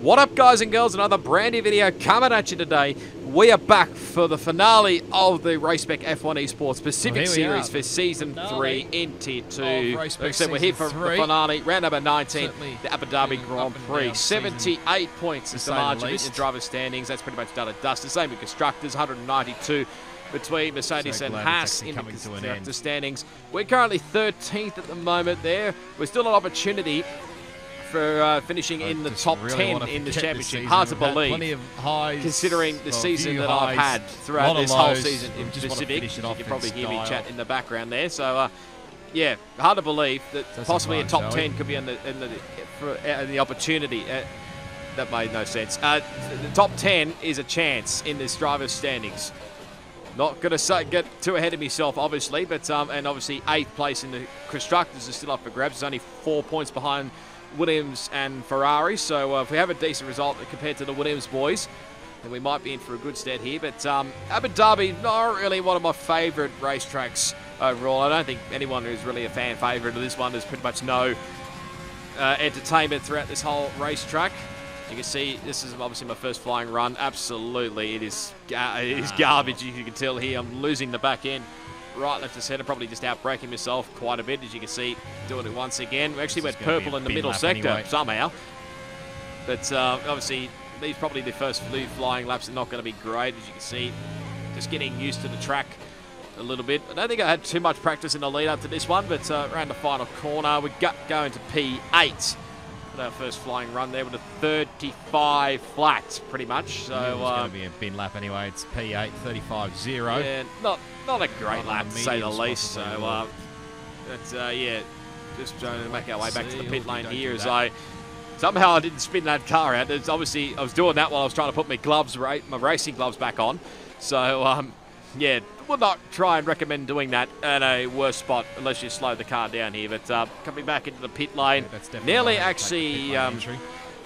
What up, guys and girls? Another brand new video coming at you today. We are back for the finale of the Spec F1 Esports Pacific Series for Season 3 in Tier 2. Like I said, we're here for the finale, round number 19, the Abu Dhabi Grand Prix. 78 points is the margin in the driver's standings. That's pretty much done and dusted. Same with constructors, 192 between Mercedes and Haas in the constructor standings. We're currently 13th at the moment there. We're still an opportunity for finishing in the top 10 in the championship. Hard to believe, considering the season that I've had throughout this whole season in Pacific. You can probably hear me chat in the background there. So, yeah, hard to believe that possibly a top 10 could be in the opportunity. That made no sense. The top 10 is a chance in this driver's standings. Not going to get too ahead of myself, obviously, but and obviously 8th place in the constructors is still up for grabs. It's only 4 points behind Williams and Ferrari, so if we have a decent result compared to the Williams boys, then we might be in for a good stead here. But Abu Dhabi, not really one of my favourite racetracks overall. I don't think anyone who's really a fan favourite of this one. There's pretty much no entertainment throughout this whole racetrack. You can see this is obviously my first flying run. Absolutely, it is garbage. You can tell here I'm losing the back end. Right, left to centre, probably just out-braking myself quite a bit, as you can see, doing it once again. We actually went purple in the middle sector somehow. But obviously, these probably the first few flying laps are not going to be great, as you can see. Just getting used to the track a little bit. I don't think I had too much practice in the lead-up to this one, but around the final corner, we got going to P8. Our first flying run there with a 35 flat, pretty much. So it's going to be a bin lap anyway. It's P8, 35.0. Yeah, not a great lap to say the least. So yeah, just trying to make our way back to the pit lane here as somehow I didn't spin that car out. It's obviously I was doing that while I was trying to put my racing gloves back on. So yeah, would not try and recommend doing that at a worse spot unless you slow the car down here. But coming back into the pit lane, nearly actually, well,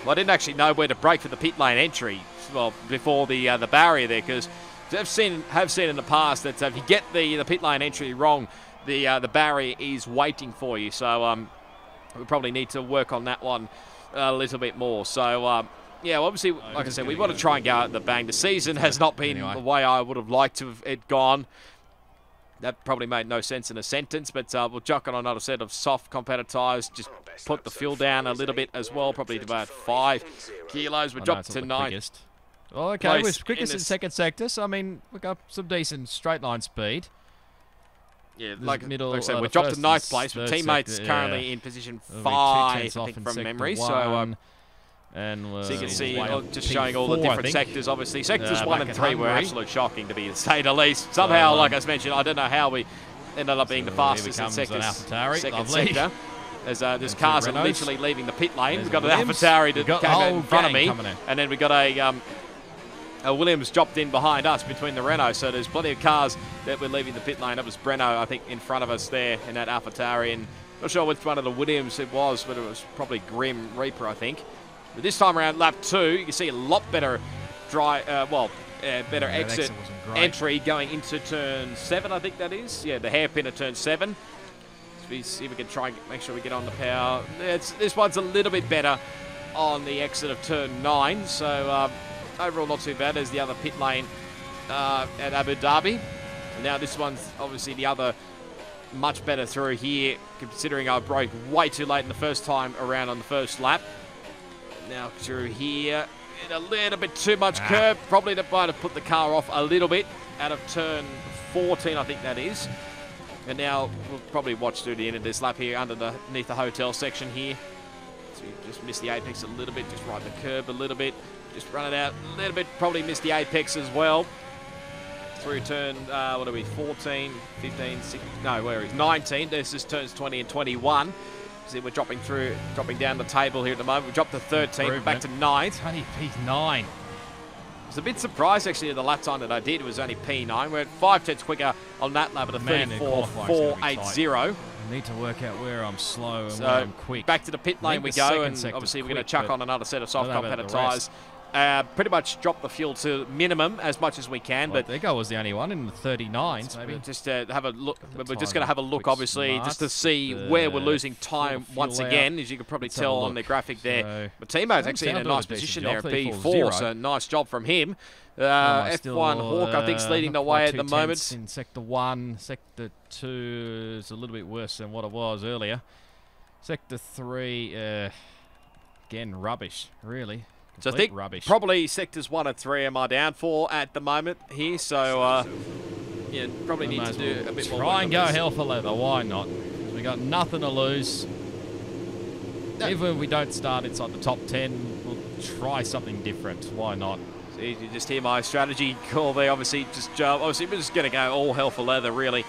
I didn't actually know where to brake for the pit lane entry. Well, before the barrier there, because have seen in the past that if you get the pit lane entry wrong, the barrier is waiting for you. So we probably need to work on that one a little bit more. So. Yeah, well, obviously, like I said, we want to try and go out the bang. The season has not been the way I would have liked to have it gone. That probably made no sense in a sentence, but we'll chuck on another set of soft competitor tyres. Just put the fuel down a little bit as well, probably to about 5 kilos. We dropped to 9. Well, okay, we're quickest in second sector, so I mean, we got some decent straight line speed. Yeah, like I said, we dropped to 9th place. With teammates currently in position 5, I think, from memory. So. So you can see, just showing all the different sectors, obviously. Sectors 1 and 3 were absolute shocking, to say the least. Somehow, like I mentioned, I don't know how we ended up being the fastest in second sector. As there's cars are literally leaving the pit lane. We've got an AlphaTauri that came in front of me. And then we got a Williams dropped in behind us between the Renault. So there's plenty of cars that were leaving the pit lane. That was Breno, I think, in front of us there in that AlphaTauri. And not sure which one of the Williams it was, but it was probably Grim Reaper, I think. But this time around, lap 2, you can see a lot better better exit entry going into turn 7, I think that is. Yeah, the hairpin at turn 7. So we see if we can try and make sure we get on the power. This one's a little bit better on the exit of turn 9. So overall, not too bad as the other pit lane at Abu Dhabi. Now this one's obviously the other much better through here, considering I broke way too late in the first time around on the first lap. Now through here, in a little bit too much curb. Probably might have put the car off a little bit out of turn 14, I think that is. And now we'll probably watch through the end of this lap here underneath the hotel section here. So you just missed the apex a little bit, just ride the curb a little bit. Just run it out a little bit, probably missed the apex as well. Through turn, what are we, 14, 15, 16, no, where is 19. This is turns 20 and 21. See, we're dropping down the table here at the moment. We dropped to 13, back to 9th. Only P9. I was a bit surprised, actually, at the lap time that I did. It was only P9. We're at 5 tenths quicker on that lap at a 34.480. I need to work out where I'm slow and where I'm quick. Back to the pit lane we go, and obviously we're going to chuck on another set of soft competitor tyres. pretty much drop the fuel to minimum as much as we can. Well, but Dego was the only one in the 39s, maybe. Just have a look. We're just going to have a look, obviously, just to see where we're losing time once again, as you can probably tell on the graphic there. But teammate's actually in a nice position there at P4, so nice job from him. F1 Hawk, I think, is leading the way at the moment. In Sector 1, Sector 2 is a little bit worse than what it was earlier. Sector 3, again, rubbish, really. So I think probably Sectors 1 and 3 are my downfall at the moment here, so yeah, probably need to do a bit more. Try and go hell for leather, why not? We got nothing to lose. Even if we don't start inside the top 10, we'll try something different. Why not? So you just hear my strategy call there. Obviously, obviously we're just going to go all hell for leather, really,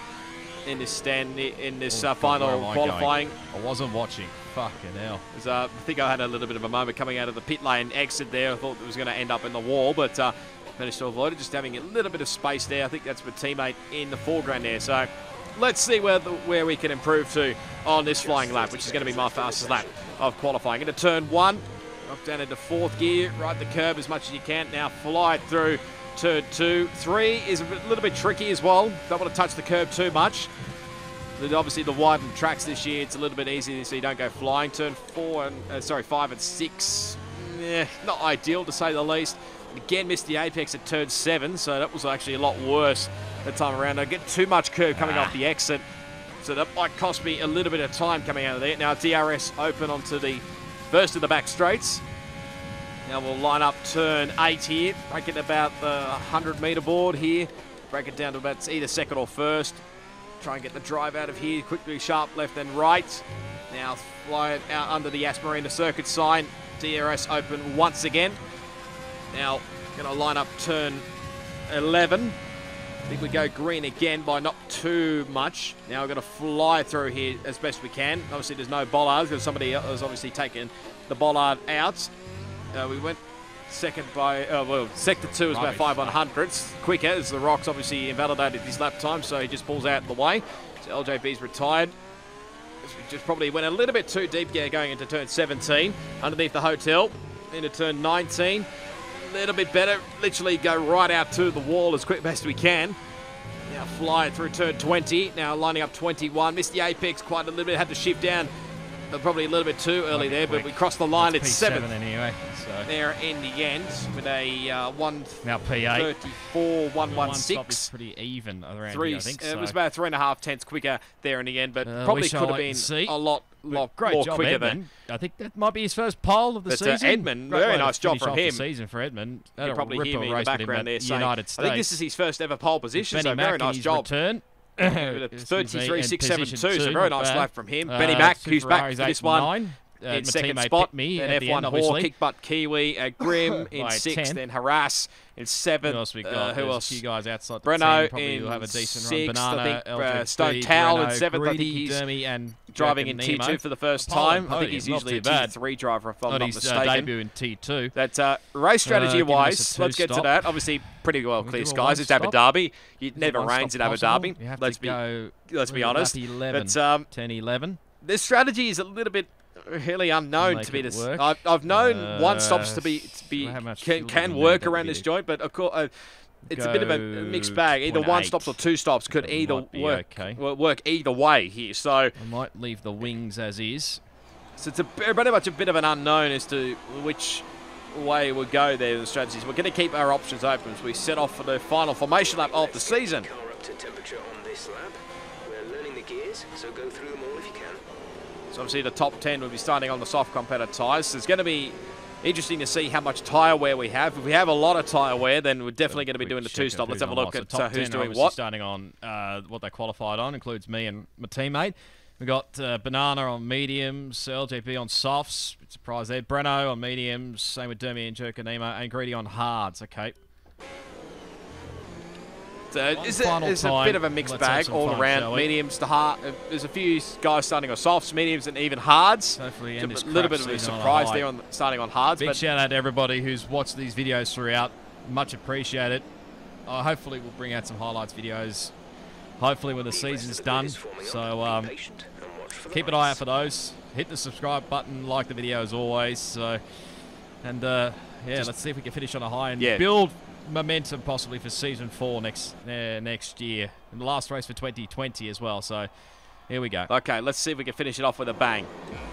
in this final qualifying. I wasn't watching. Fucking hell. I think I had a little bit of a moment coming out of the pit lane exit there. I thought it was going to end up in the wall, but managed to avoid it. Just having a little bit of space there. I think that's my teammate in the foreground there. So let's see where we can improve to on this flying lap, which is going to be my fastest lap of qualifying. Into turn 1, up down into 4th gear, ride the curb as much as you can. Now fly through turn 2. 3 is a little bit tricky as well. Don't want to touch the curb too much. Obviously, the widened tracks this year, it's a little bit easier so you don't go flying. Turn 5 and 6, not ideal to say the least. Again, missed the apex at turn 7, so that was actually a lot worse that time around. I get too much curve coming off the exit, so that might cost me a little bit of time coming out of there. Now, DRS open onto the first of the back straights. Now we'll line up turn 8 here, break it about the 100-metre board here, break it down to about either second or first. Try and get the drive out of here, quickly sharp left and right. Now fly it out under the Asmarina circuit sign. DRS open once again. Now going to line up turn 11. I think we go green again by not too much. Now we're going to fly through here as best we can. Obviously there's no bollards because somebody has obviously taken the bollard out. We went second by, well, Sector 2 is about 5 100ths quicker as the Rocks obviously invalidated his lap time, so he just pulls out of the way. So LJB's retired. Just probably went a little bit too deep going into turn 17, underneath the hotel, into turn 19. A little bit better, literally go right out to the wall as quick as we can. Now fly through turn 20, now lining up 21. Missed the apex quite a little bit, had to shift down probably a little bit too early there, but we crossed the line at 7th anyway. So there in the end with a now P8 34 116. Is pretty even around here, I think. It was about 3.5 tenths quicker there in the end, but probably could have been a lot great more job, quicker Edmund. I think that might be his first pole of the season. Edmund, very nice job from him. Season for Edmund. You probably hear me in the background there saying, United States. I think this is his first ever pole position, so very nice job. Return. 33.672, so very nice lap from him. Benny Mack, who's back for this one in second spot. Me then F1 Hawk, Kick Butt Kiwi, Grim in 6th, then Harass in 7th. Who else we got? Who else? A few guys outside the Breno team in have a decent 6th, run. Banana, I think Stone Towel in Breno, 7th. I think he's and driving in T2 for the first time. I think he's usually a T3 driver, if I'm not mistaken. Debut in T2. That race strategy-wise, let's get to that. Obviously, pretty well clear skies. It's Abu Dhabi. It never rains in Abu Dhabi. Let's be honest. 10-11. The strategy is a little bit really unknown to me. I've known one stops can work around this joint, but of course it's a bit of a mixed bag. Either 1 stops or 2 stops could either work either way here. So I might leave the wings as is. So it's pretty much a bit of an unknown as to which way we'll go there. The strategies. We're going to keep our options open as we set off for the final formation lap of the season. So go through them all if you can. So obviously the top 10 will be starting on the soft competitor tyres. So it's going to be interesting to see how much tyre wear we have. If we have a lot of tyre wear, then we're definitely going to be doing the 2-stop. Let's have a look at who's doing what. Starting on what they qualified on, includes me and my teammate. We've got Banana on mediums, LJP on softs, bit surprised there. Breno on mediums, same with Dermy and Jerkanema, and Greedy on hards, okay. It's a bit of a mixed bag all around, mediums to hard. There's a few guys starting on softs, mediums, and even hards. Hopefully, a little bit of a surprise there on starting on hards. Big shout out to everybody who's watched these videos throughout. Much appreciated. Hopefully, we'll bring out some highlights videos. Hopefully, when the season's done. So keep an eye out for those. Hit the subscribe button, like the video as always. So And yeah, let's see if we can finish on a high and build momentum possibly for season 4 next year. And the last race for 2020 as well. So here we go. Okay, let's see if we can finish it off with a bang.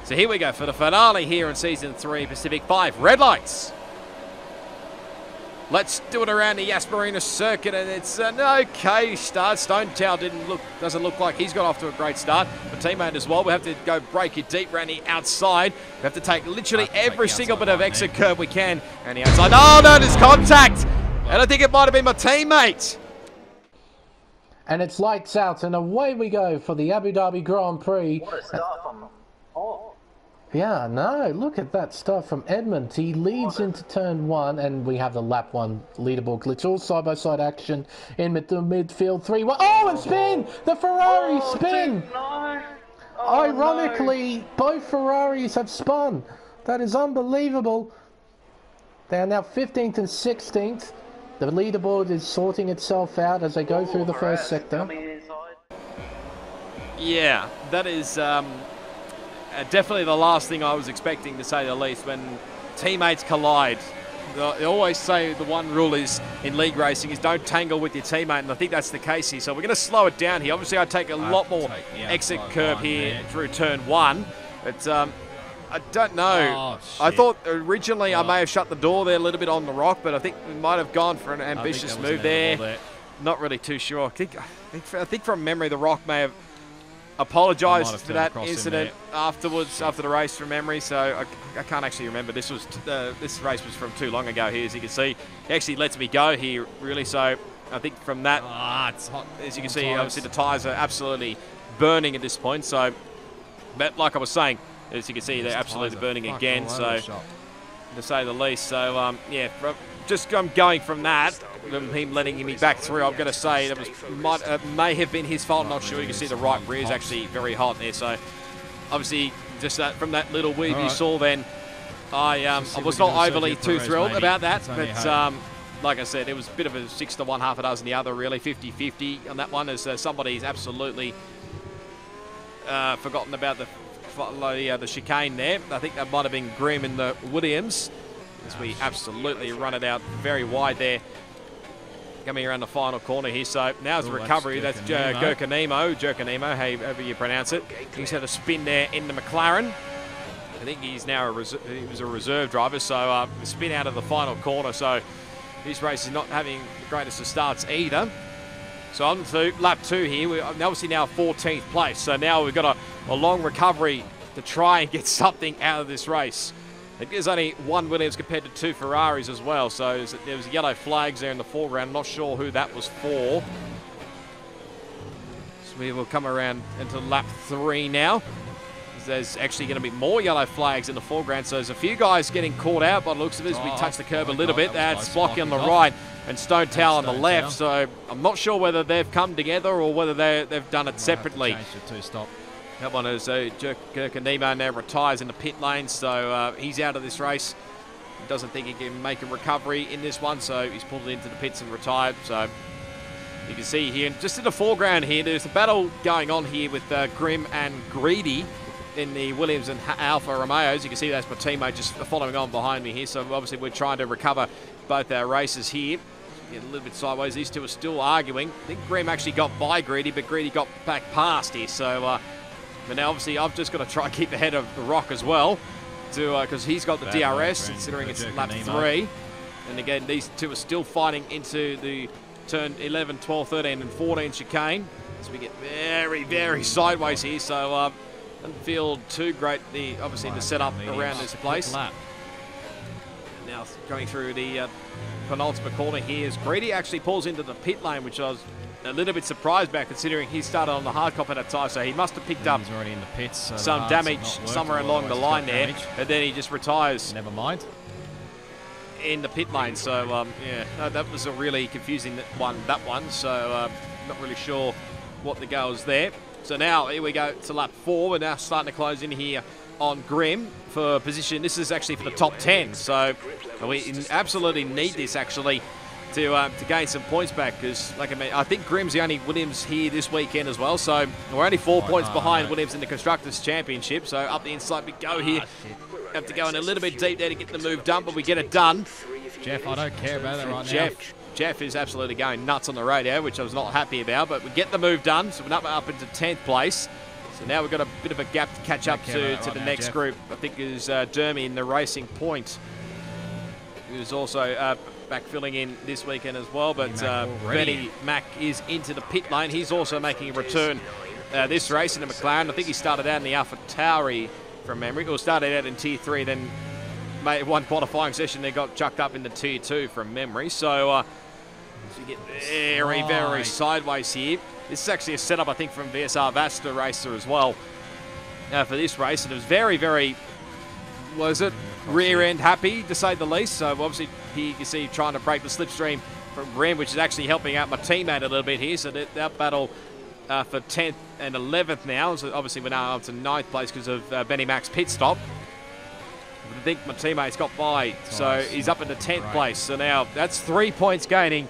So here we go for the finale here in Season 3, Pacific 5. Red lights. Let's do it around the Yas Marina circuit, and it's an okay start. Stone Tower doesn't look like he's got off to a great start. The teammate as well. We have to go break it deep around the outside. We have to take literally every single bit of exit curve we can. And the outside. Oh no, there's contact! And I think it might have been my teammate. And it's lights out, and away we go for the Abu Dhabi Grand Prix. What a start from... Oh. Yeah, no, look at that stuff from Edmund. He leads into turn 1, and we have the lap 1 leaderboard glitch. All side-by-side action in the midfield. 3-1. Oh, and spin! The Ferrari spin! No. Ironically, both Ferraris have spun. That is unbelievable. They are now 15th and 16th. The leaderboard is sorting itself out as they go through the first sector. Yeah, that is definitely the last thing I was expecting, to say the least, when teammates collide. They always say the one rule is in league racing is don't tangle with your teammate, and I think that's the case here. So we're going to slow it down here. Obviously, I take a lot more exit curve here through turn 1, but I don't know. I thought originally I may have shut the door there a little bit on the rock, but I think we might have gone for an ambitious move there. Not really too sure. I think from memory, the rock may have apologised for that incident afterwards, after the race, from memory. So I can't actually remember. This race was from too long ago here, as you can see. He actually lets me go here, really. So I think from that, it's hot. As you can see, obviously the tyres are absolutely burning at this point. So, but like I was saying, as you can see, they're absolutely burning again. So, to say the least. So yeah, I'm going from that. Him letting me back through, I'm going to say that may have been his fault. I'm not sure. You can see the right rear is actually very hot there. So obviously, just from that little weave you saw then, I was not overly too thrilled about that. But like I said, it was a bit of a 6-1, half a dozen the other, really 50-50 on that one, as somebody's absolutely forgotten about the chicane there. I think that might have been Grimm in the Williams, as we absolutely run it out very wide there. Coming around the final corner here, so now's the recovery. That's Jerkanemo, however you pronounce it. He's had a spin there in the McLaren. I think he's now he was a reserve driver, so spin out of the final corner. So this race is not having the greatest of starts either. So on to lap 2 here. We're obviously now 14th place. So now we've got a long recovery to try and get something out of this race. I think there's only one Williams compared to 2 Ferraris as well. So there was yellow flags there in the foreground. I'm not sure who that was for. So we will come around into lap 3 now. There's actually going to be more yellow flags in the foreground. So there's a few guys getting caught out by the looks of this. We touched the curb a little bit. That's Spec on the right and Stone Tower on the left. So I'm not sure whether they've come together or whether they've done it separately. That one is Jerkanemo now retires in the pit lane, so he's out of this race. He doesn't think he can make a recovery in this one, so he's pulled into the pits and retired. So you can see here, just in the foreground here, there's a battle going on here with Grimm and Greedy in the Williams and Alfa Romeos. You can see that's my teammate just following on behind me here. So obviously we're trying to recover both our races here. Get a little bit sideways. These two are still arguing. I think Grimm actually got by Greedy, but Greedy got back past here. So, but now obviously I've just got to try and keep ahead of the Rock as well, because he's got the DRS, considering it's lap 3. And again, these two are still fighting into the turn 11, 12, 13 and 14 chicane. So we get very, very sideways here. So doesn't feel too great, obviously the setup around this place. Now going through the penultimate corner here, as Greedy actually pulls into the pit lane, which I was a little bit surprised about, considering he started on the hard cop at that time, so he must have picked up he's already in the pits, so some damage somewhere along the line there, and then he just retires. Never mind. In the pit lane, so yeah, no, that was a really confusing one. So not really sure what the go is there. So now here we go to lap 4. We're now starting to close in here on Grimm for position. This is actually for the top 10, so we absolutely need this actually to gain some points back, because like I think Grimm's the only Williams here this weekend as well, so we're only 4 points behind Williams in the Constructors' Championship. So up the inside we go here. have to go in a little bit deep there to get the move done, but we get it done. Jeff, I don't care about that right now. Jeff is absolutely going nuts on the radio, which I was not happy about, but we get the move done, so we're up into 10th place. So now we've got a bit of a gap to catch up to the next group. I think it was Dermy in the Racing Point, who's also back filling in this weekend as well, but Benny Mac is into the pit lane. He's also making a return this race in the McLaren. I think he started out in the Alpha Tauri from memory, or started out in Tier 3, then made one qualifying session, then got chucked up into Tier 2 from memory. So you get very sideways here. This is actually a setup, I think, from VSR Vasta Racer as well for this race. And it was very, rear end happy, to say the least. So obviously here you can see trying to break the slipstream from Grim, which is actually helping out my teammate a little bit here. So that battle for 10th and 11th now. So obviously we're now up to 9th place because of Benny Mac's pit stop. I think my teammate's got by, so he's up into 10th place. So now that's 3 points gaining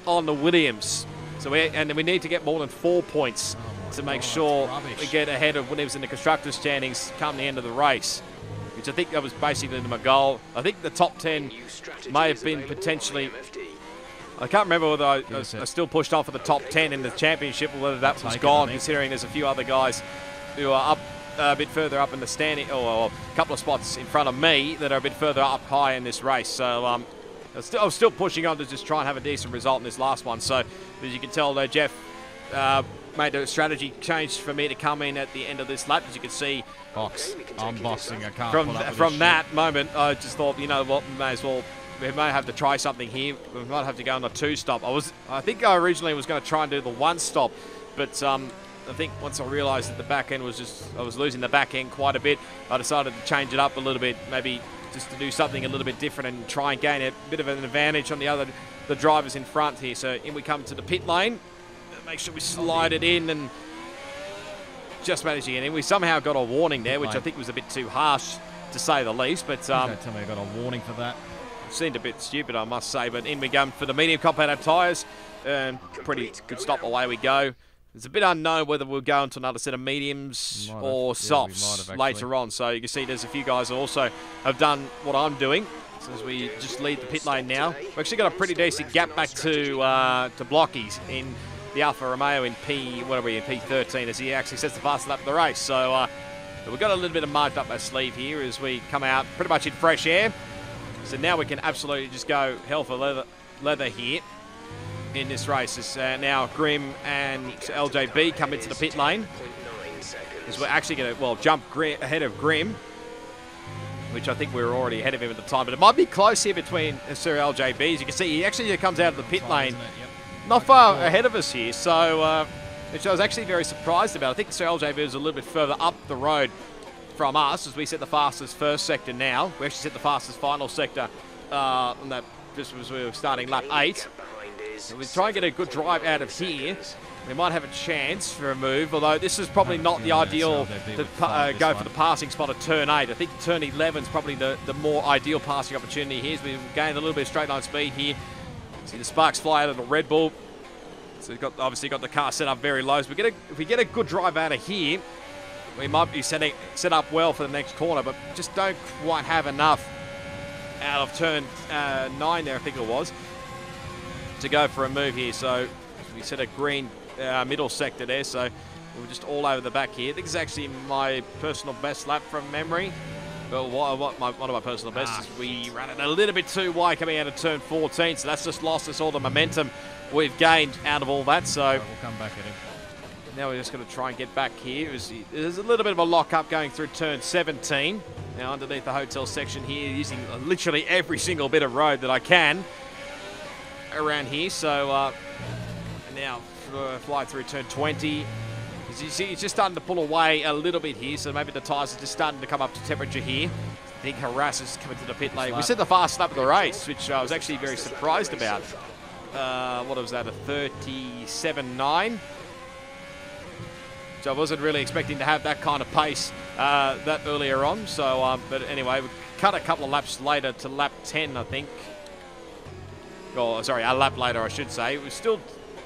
on the Williams. So we need to get more than 4 points to make sure we get ahead of Williams in the constructors' standings come the end of the race, which I think that was basically my goal. I think the top 10 may have been potentially. I can't remember whether I still pushed on for the top 10 in the championship or whether that was gone, considering there's a few other guys who are up a bit further up in the standing, or a couple of spots in front of me that are a bit further up high in this race. So I was still pushing on to just try and have a decent result in this last one. So as you can tell, Jeff made a strategy change for me to come in at the end of this lap. As you can see, I'm boxing. I can't from that moment, I just thought, you know what, we may have to try something here. We might have to go on a 2-stop. I think I originally was going to try and do the 1-stop, but I think once I realised that the back end I was losing the back end quite a bit, I decided to change it up a little bit, maybe just to do something a little bit different and try and gain a bit of an advantage on the drivers in front here. So in we come to the pit lane. Make sure we slide it in and just managed to get in. We somehow got a warning there, which I think was a bit too harsh, to say the least. But don't tell me I got a warning for that. Seemed a bit stupid, I must say. But in we come for the medium compound tyres. Pretty good stop, away we go. It's a bit unknown whether we'll go into another set of mediums or softs later on. So you can see there's a few guys who also have done what I'm doing. So as we just lead the pit lane now, we've actually got a pretty decent gap back to Blockies in the Alfa Romeo in P13, as he actually sets the fastest lap of the race. So we've got a little bit of mud up our sleeve here as we come out pretty much in fresh air. So now we can absolutely just go hell for leather here in this race. As now Grim and LJB come into the pit lane, as we're actually going to jump ahead of Grim, which I think we were already ahead of him at the time, but it might be close here between Sir LJB. As you can see, he actually comes out of the pit lane not far ahead of us here, so which I was actually very surprised about. I think Sir LJB is a little bit further up the road from us, as we set the fastest first sector now. We actually set the fastest final sector on that, just as we were starting lap 8. So we try and get a good drive out of here. We might have a chance for a move, although this is probably not the ideal to go for the passing spot at turn 8. I think turn 11 is probably the more ideal passing opportunity here, as we've gained a little bit of straight line speed here. See the sparks fly out of the Red Bull. So we've obviously got the car set up very low. So if we get a good drive out of here, we might be set up well for the next corner, but just don't quite have enough out of turn 9 there, I think it was, to go for a move here. So we set a green middle sector there, so we're just all over the back here. I think this is actually my personal best lap from memory. Well, one of my personal bests is we ran it a little bit too wide coming out of turn 14, so that's just lost us all the momentum we've gained out of all that. So we'll come back at him. Now we're just going to try and get back here. There's a little bit of a lock-up going through turn 17. Now underneath the hotel section here, using literally every single bit of road that I can around here. So now fly through turn 20. As you see, it's just starting to pull away a little bit here, so maybe the tyres are just starting to come up to temperature here. I think Harass coming to the pit lane. We set the fast lap of the race, which I was actually very surprised about. What was that, a 37.9? So I wasn't really expecting to have that kind of pace that earlier on. So, but anyway, we cut a couple of laps later to lap 10, I think. Oh, sorry, a lap later, I should say. We're still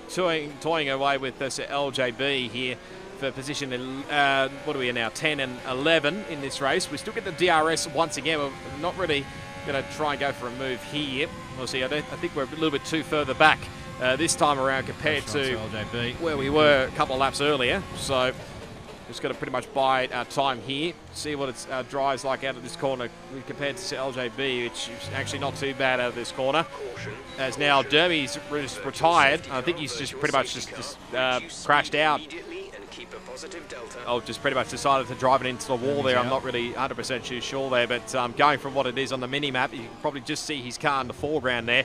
toying away with this LJB here for position, what are we now, 10 and 11 in this race. We still get the DRS once again. We're not really going to try and go for a move here. We'll see. I think we're a little bit too further back this time around compared to where we were a couple of laps earlier. So just got to pretty much bide our time here. See what its drive's like out of this corner compared to LJB, which is actually not too bad out of this corner. As now Dermy's retired. I think he's just pretty much just crashed out. Oh, just pretty much decided to drive it into the wall there. I'm not really 100% sure there, but going from what it is on the mini-map, you can probably just see his car in the foreground there.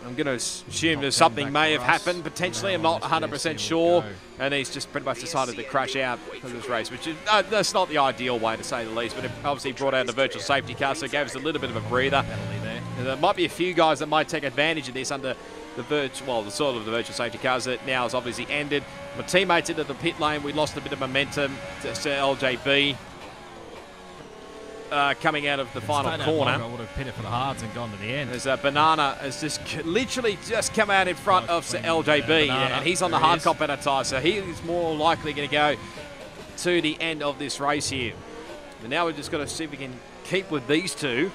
I'm going to assume that something may have happened, potentially. I'm not 100% sure. And he's just pretty much decided to crash out of this race, which is that's not the ideal way, to say the least. But it obviously brought out the virtual safety car, so it gave us a little bit of a breather. There might be a few guys that might take advantage of this under the virtual safety cars that now has obviously ended. My teammates into the pit lane. We lost a bit of momentum to LJB. Coming out of the final corner. I would have pitted for the hards and gone to the end. As Banana has just literally just come out in front of LJB, and he's on the hard competitor tyre, so he is more likely going to go to the end of this race here. But now we're just going to see if we can keep with these two.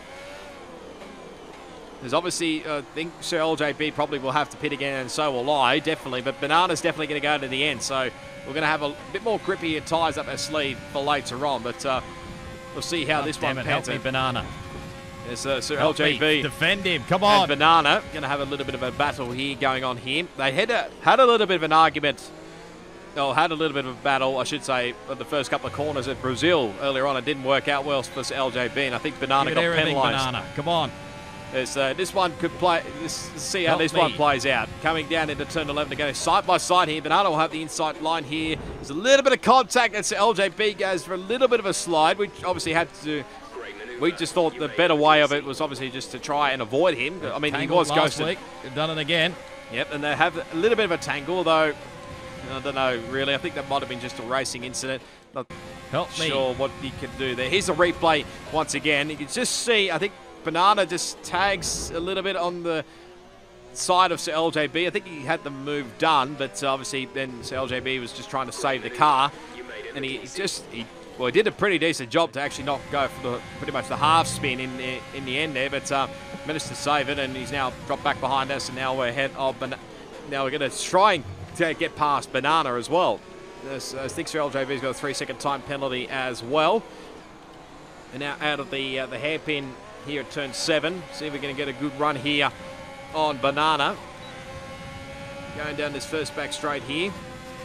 There's obviously, I think Sir LJB probably will have to pit again, and so will I, definitely. But Banana's definitely going to go to the end, so we're going to have a bit more grippier tyres up our sleeve for later on. But we'll see how this one pans out. Banana. There's Sir LJB. Defend him, come on. And Banana going to have a little bit of a battle here going on here. They had a little bit of an argument, or had a little bit of a battle, I should say, at the first couple of corners at Brazil earlier on. It didn't work out well for LJB, and I think Banana got penalised. Banana, come on. This one could play. See how this one plays out. Coming down into turn 11 to go side by side here. Banana will have the inside line here. There's a little bit of contact as LJB goes for a little bit of a slide, which obviously had to. We just thought the better way of it was obviously just to try and avoid him. I mean, he was ghosted. They've done it again. Yep, and they have a little bit of a tangle, though. I don't know, really. I think that might have been just a racing incident. Not sure what he could do there. Here's a replay once again. You can just see, I think Banana just tags a little bit on the side of Sir LJB. I think he had the move done, but obviously then Sir LJB was just trying to save the car, and he did a pretty decent job to actually not go for pretty much the half spin in the end there, but managed to save it, and he's now dropped back behind us, and now we're ahead of now we're going to try and get past Banana as well. I think Sir LJB's got a 3-second time penalty as well, and now out of the hairpin here at turn 7. See if we're going to get a good run here on Banana. Going down this first back straight here.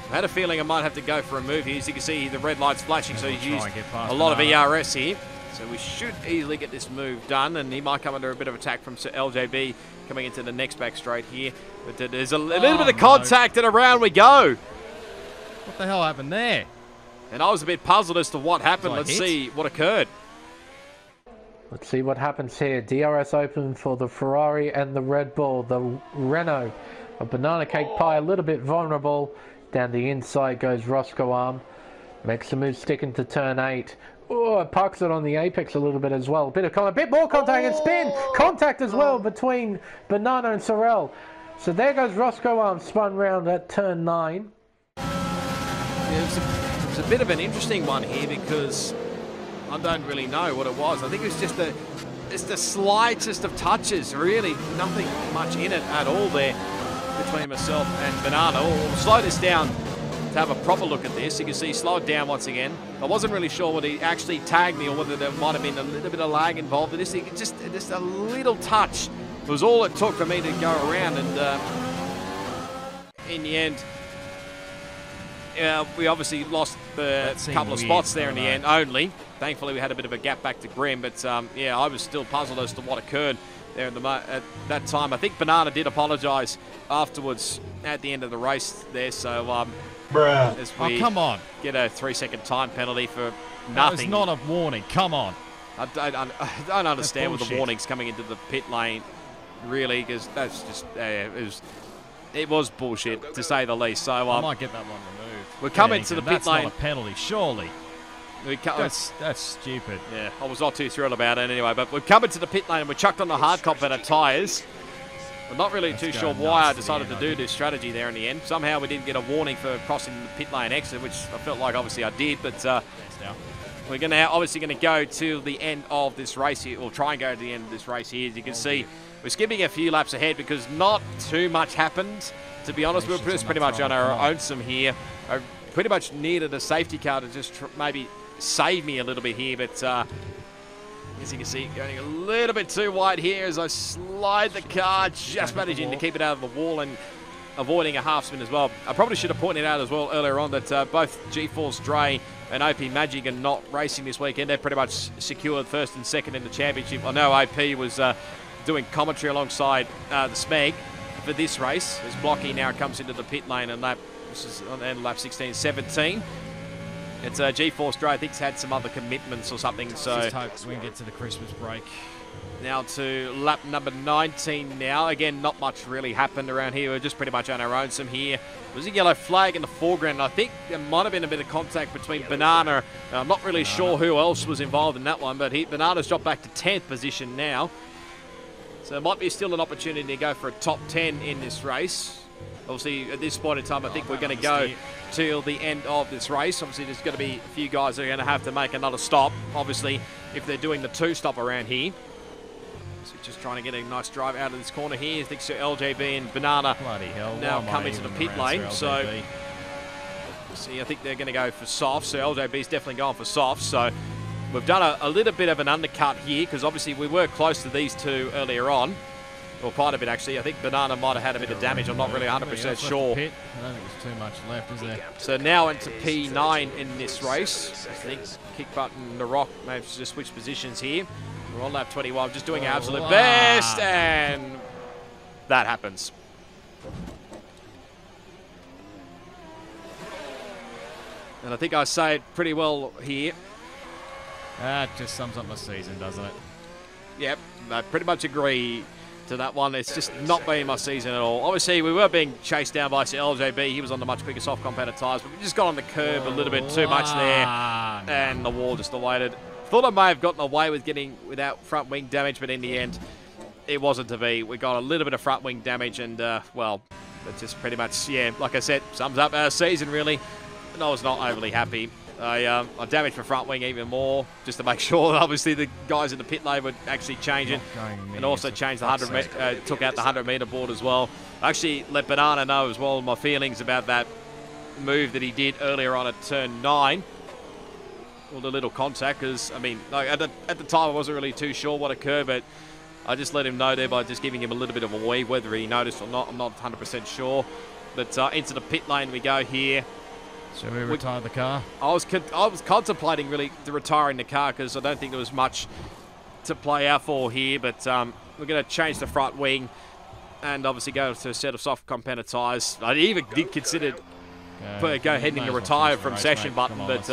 I had a feeling I might have to go for a move here. As you can see, the red light's flashing, so he's used a lot of ERS here. So we should easily get this move done, and he might come under a bit of attack from LJB coming into the next back straight here. But there's a little bit of contact, and around we go. What the hell happened there? And I was a bit puzzled as to what happened. Let's see what occurred. Let's see what happens here. DRS open for the Ferrari and the Red Bull. The Renault of BananaCakePie a little bit vulnerable. Down the inside goes Roscoe Arm. Makes the move stick into turn 8. Oh, it parks it on the apex a little bit as well. A bit more contact and spin. Contact as well between Banana and Sorrell. So there goes Roscoe Arm, spun round at turn 9. Yeah, it's a bit of an interesting one here because I don't really know what it was. I think it was just the slightest of touches, really. Nothing much in it at all there between myself and Banana. We'll slow this down to have a proper look at this. You can see slow it down once again. I wasn't really sure whether he actually tagged me or whether there might have been a little bit of lag involved in this. Just a little touch was all it took for me to go around, and in the end, we obviously lost the couple of spots there in the end only. Thankfully, we had a bit of a gap back to Grim, but yeah, I was still puzzled as to what occurred there at that time. I think Banana did apologise afterwards at the end of the race there, so as we come on, get a 3-second time penalty for nothing. That was not a warning, come on. I don't understand with the warnings coming into the pit lane, really, because that's just, it was bullshit, to say the least. So I might get that one removed. We're coming to the pit lane. That's not a penalty, surely. That's stupid. Yeah, I was not too thrilled about it anyway, but we're coming to the pit lane and we're chucked on the hard competitor tyres. I'm not really too sure why I decided to do this strategy there in the end. Somehow we didn't get a warning for crossing the pit lane exit, which I felt like obviously I did, but we're obviously going to go to the end of this race here, or try and go to the end of this race here. As you can see, we're skipping a few laps ahead because not too much happened. To be honest, we were just pretty much on our own here. I pretty much needed a safety car to just maybe save me a little bit here, but as you can see, going a little bit too wide here as I slide the car, just managing to keep it out of the wall and avoiding a half spin as well. I probably should have pointed out as well earlier on that both G-Force Dre and OP Magic are not racing this weekend. They're pretty much secured first and second in the championship. I know OP was doing commentary alongside the Spec for this race, as Blocky now comes into the pit lane and lap 16-17. It's G-Force Dre, I think, had some other commitments or something, so just hope we can get to the Christmas break. Now to lap number 19 now. Again, not much really happened around here. We're just pretty much on our own some here. There's a yellow flag in the foreground. I think there might have been a bit of contact between Banana. I'm not really sure who else was involved in that one, but Banana's dropped back to 10th position now. So there might be still an opportunity to go for a top 10 in this race. Obviously, at this point in time, I think we're going to go till the end of this race. Obviously, there's going to be a few guys that are going to have to make another stop. Obviously, if they're doing the two-stop around here. So just trying to get a nice drive out of this corner here. I think so LJB and Banana now come into the pit lane. So, see, I think they're going to go for soft. So LJB's definitely going for soft. So we've done a little bit of an undercut here because obviously we were close to these two earlier on. Well, quite a bit, actually. I think Banana might have had a bit of damage. I'm not really 100% sure. I don't think there's too much left, is there? So now into P9 in this race. I think kick button, the Rock may have just switched positions here. We're on lap 21, just doing our absolute best, and that happens. And I think I say it pretty well here. That just sums up my season, doesn't it? Yep, I pretty much agree to that one. It's just not been my season at all. Obviously, we were being chased down by LJB. He was on the much quicker soft competitor tyres, but we just got on the curb a little bit too much there, and the wall just awaited. Thought I may have gotten away with getting without front wing damage, but in the end, it wasn't to be. We got a little bit of front wing damage, and, well, that's just pretty much, yeah, like I said, sums up our season, really. And I was not overly happy. I damaged my front wing even more, just to make sure that obviously the guys in the pit lane would actually change it, and also change the 100 took out the 100-meter board as well. I actually let Banana know as well my feelings about that move that he did earlier on at turn 9. Well, the little contact, because I mean, like at the time I wasn't really too sure what occurred, but I just let him know there by just giving him a little bit of a weave, whether he noticed or not. I'm not 100% sure. But into the pit lane we go here. Shall we retire the car? I was contemplating really retiring the car because I don't think there was much to play out for here, but we're going to change the front wing and obviously go to a set of soft competitor tyres. I even did consider go ahead and retire from session button, but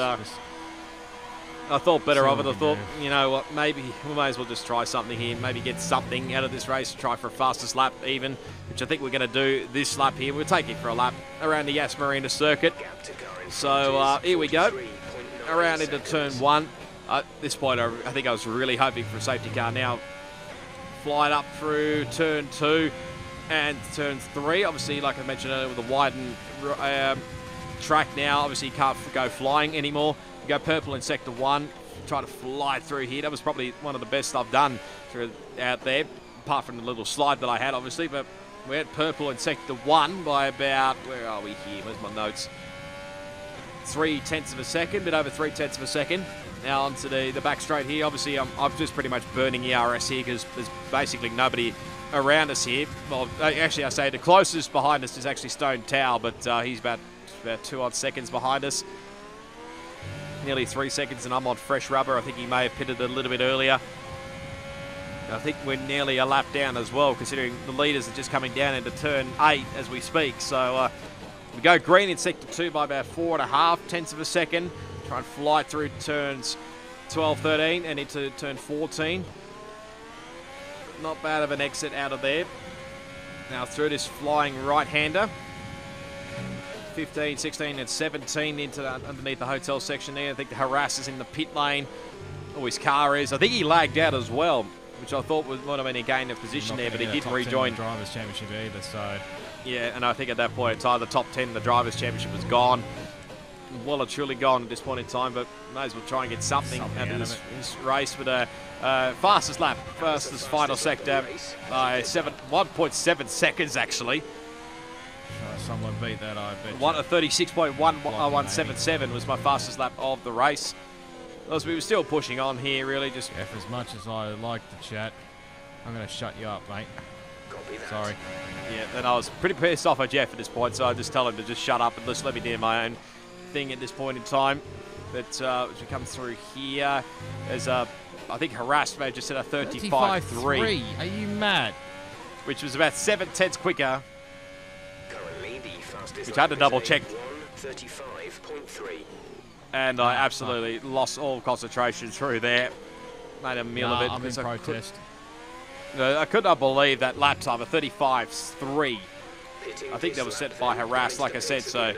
I thought better of it. I thought, you know what, maybe we may as well just try something here, maybe get something out of this race, try for a fastest lap even, which I think we're going to do this lap here. We'll take it for a lap around the Yas Marina circuit. So here we go, around into turn 1. At this point, I think I was really hoping for a safety car. Now, flying up through turn 2 and turn 3. Obviously, like I mentioned earlier, with the widened track now, obviously you can't go flying anymore. You go purple in sector 1, try to fly through here. That was probably one of the best I've done out there, apart from the little slide that I had, obviously. But we had purple in sector 1 by about, where are we here? Where's my notes? 0.3 of a second, bit over 0.3 of a second. Now onto the back straight here. Obviously, I'm just pretty much burning ERS here because there's basically nobody around us here. Well, actually, I say the closest behind us is actually Stone Tower, but he's about 2 odd seconds behind us. Nearly 3 seconds, and I'm on fresh rubber. I think he may have pitted a little bit earlier. I think we're nearly a lap down as well, considering the leaders are just coming down into turn 8 as we speak. So we go green in sector 2 by about 4.5 of a second. Try and fly through turns 12, 13 and into turn 14. Not bad of an exit out of there. Now through this flying right-hander. 15, 16 and 17 into underneath the hotel section there. I think the harass is in the pit lane. Oh, his car is. I think he lagged out as well. which I thought might have been a gain of position there, but he did rejoin. Drivers' Championship either, so yeah, and I think at that point in time, the top 10 in the Drivers' Championship was gone. Well, it's truly gone at this point in time, but may as well try and get something out of this race with a fastest lap, fastest final sector by 1.7 seconds actually. Someone beat that, I bet. 36.1177 was my fastest lap of the race. As we were still pushing on here, really just. Jeff, as much as I like to chat, I'm going to shut you up, mate. Sorry. Yeah, and I was pretty pissed off at Jeff at this point, so I just tell him to just shut up and just let me do my own thing at this point in time. But as we come through here, there's I think Harassed may have just said a 35.3. Are you mad? Which was about 7/10 quicker. Currently the fastest Which I had to double check. 1:35.3. And I absolutely lost all concentration through there. Made a meal of it. I'm in protest. I could not believe that lap time of 35.3. I think that was set by Harass, like I said, so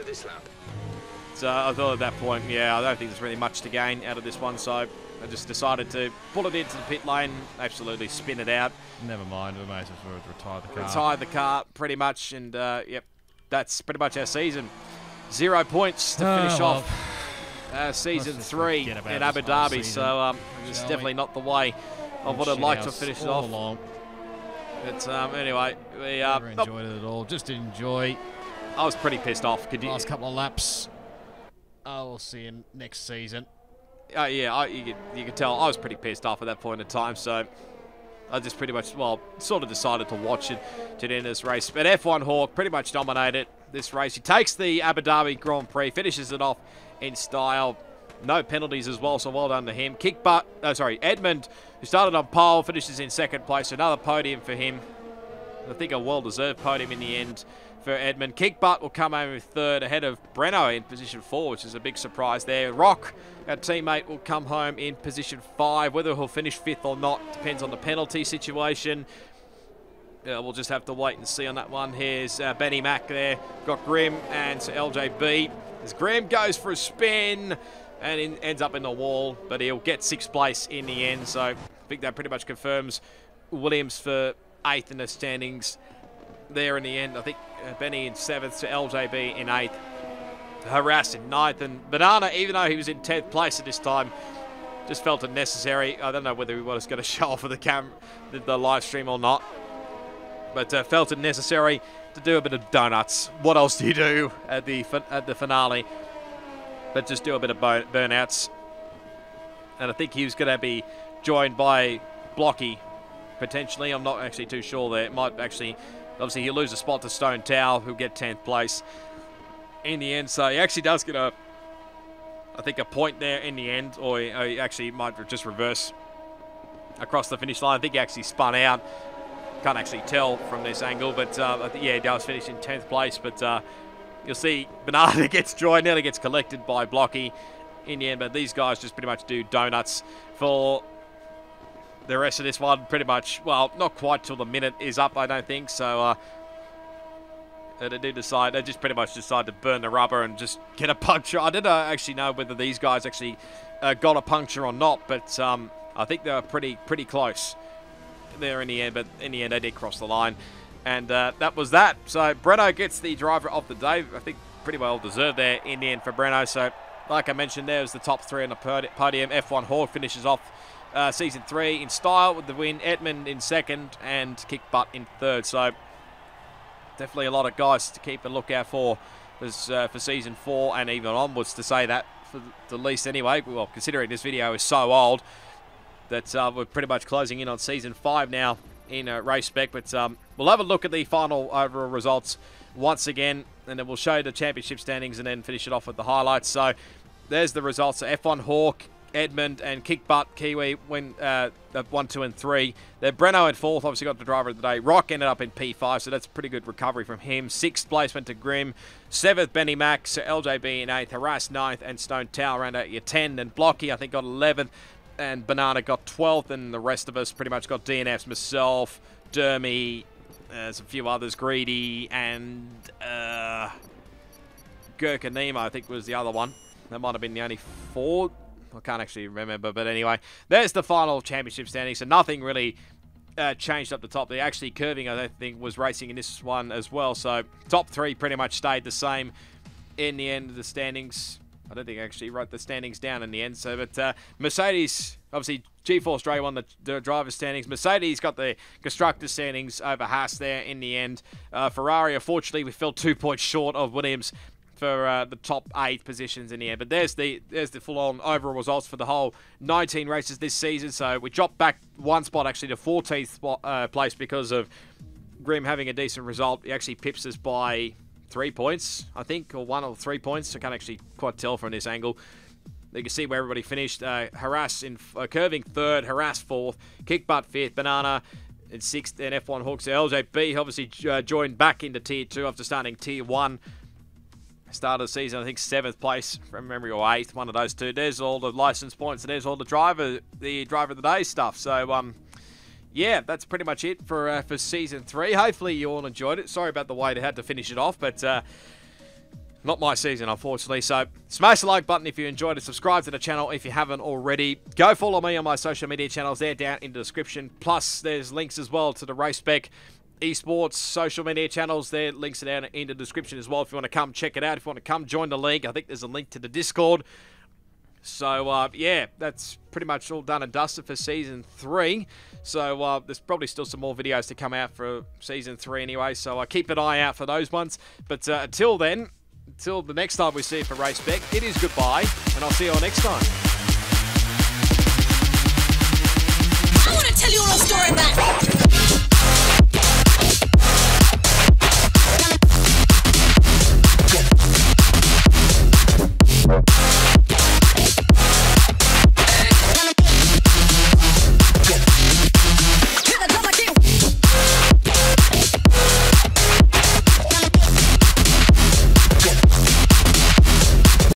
I thought at that point, yeah, I don't think there's really much to gain out of this one, so I just decided to pull it into the pit lane, absolutely spin it out. Never mind, we may as well retire the car. Retire the car, pretty much, and yep, that's pretty much our season. 0 points to finish off season 3 in Abu Dhabi, so it's definitely not the way of what I'd like to finish it off. But anyway, we never enjoyed it at all. Just enjoy. I was pretty pissed off. Last couple of laps. We'll see you next season. Yeah, you could tell I was pretty pissed off at that point in time, so I just pretty much, well, sort of decided to watch it to the end of this race. But F1 Hawk pretty much dominated this race. He takes the Abu Dhabi Grand Prix, finishes it off in style. No penalties as well, so well done to him. Edmund, who started on pole, finishes in second place. Another podium for him. I think a well-deserved podium in the end for Edmund. Kickbutt will come home with third, ahead of Breno in position 4, which is a big surprise there. Rock, our teammate, will come home in position 5. Whether he'll finish 5th or not depends on the penalty situation. We'll just have to wait and see on that one. Here's Benny Mac there. Got Grim and LJB. As Grim goes for a spin and ends up in the wall, but he'll get 6th place in the end. So I think that pretty much confirms Williams for 8th in the standings there in the end. I think Benny in 7th, to LJB in 8th. Harass in 9th, and Banana, even though he was in 10th place at this time, just felt it necessary. I don't know whether he was going to show off for the camera, the live stream or not, but felt it necessary to do a bit of donuts. What else do you do at the finale? But just do a bit of burnouts. And I think he was going to be joined by Blocky, potentially. I'm not actually too sure there. It might actually, obviously he'll lose a spot to Stone Tower, who'll get 10th place in the end. So he actually does get I think a point there in the end, or he actually might just reverse across the finish line. I think he actually spun out. Can't actually tell from this angle, but yeah, he does finish in 10th place. But you'll see Banana gets joined, nearly gets collected by Blocky in the end. But these guys just pretty much do donuts for the rest of this one. Pretty much, well, not quite till the minute is up, I don't think. So they just pretty much decide to burn the rubber and just get a puncture. I didn't actually know whether these guys actually got a puncture or not, but I think they were pretty close there in the end. But in the end, they did cross the line, and that was that. So Breno gets the driver of the day. I think pretty well deserved there in the end for Breno. So like I mentioned, there was the top 3 on the podium. F1 Hawk finishes off season 3 in style with the win. Edmund in 2nd and Kickbutt in 3rd. So definitely a lot of guys to keep a lookout for season 4 and even onwards, to say that for the least anyway. Well, considering this video is so old that we're pretty much closing in on season 5 now in Race Spec. But we'll have a look at the final overall results once again, and then we'll show you the championship standings and then finish it off with the highlights. So there's the results. So F1 Hawk, Edmund and Kickbutt Kiwi win 1, 2 and 3. Then Breno in 4th, obviously got the driver of the day. Rock ended up in P5, so that's a pretty good recovery from him. 6th place went to Grim. 7th, Benny Max. LJB in 8th. Harass 9th. And Stone Tower round out your 10. And Blocky, I think, got 11th. And Banana got 12th. And the rest of us pretty much got DNFs. Myself, Dermy, there's a few others, Greedy, and Gurkha Nemo, I think, was the other one. That might have been the only 4. I can't actually remember, but anyway, there's the final championship standing. So nothing really changed up the top. They actually curving, I think, was racing in this one as well. So top 3 pretty much stayed the same in the end of the standings. I don't think I actually wrote the standings down in the end. So, but Mercedes, obviously, G4 Australia won the driver's standings. Mercedes got the constructor standings over Haas there in the end. Ferrari, unfortunately, we fell 2 points short of Williams for the top 8 positions in the end. But there's the full-on overall results for the whole 19 races this season. So we dropped back 1 spot, actually, to 14th place because of Grim having a decent result. He actually pips us by 3 points, I think, or 1 or 3 points. I can't actually quite tell from this angle. You can see where everybody finished. Harass in curving 3rd, Harass 4th, Kickbutt 5th, Banana in 6th, and F1 Hooks. LJB obviously joined back into Tier 2 after starting Tier 1. Start of the season, I think 7th place from memory, or 8th, one of those two. There's all the license points, and there's all the driver of the day stuff. So, yeah, that's pretty much it for Season 3. Hopefully you all enjoyed it. Sorry about the way they had to finish it off, but not my season, unfortunately. So smash the like button if you enjoyed it. Subscribe to the channel if you haven't already. Go follow me on my social media channels. They're down in the description. Plus, there's links as well to the RaceSpec Esports social media channels. Their links are down in the description as well if you want to come check it out. If you want to come join the league, I think there's a link to the Discord. So, yeah, that's pretty much all done and dusted for Season 3. So, there's probably still some more videos to come out for Season 3 anyway. So, keep an eye out for those ones. But until then, until the next time we see you for RaceSpec, it is goodbye, and I'll see you all next time. I want to tell you a little story about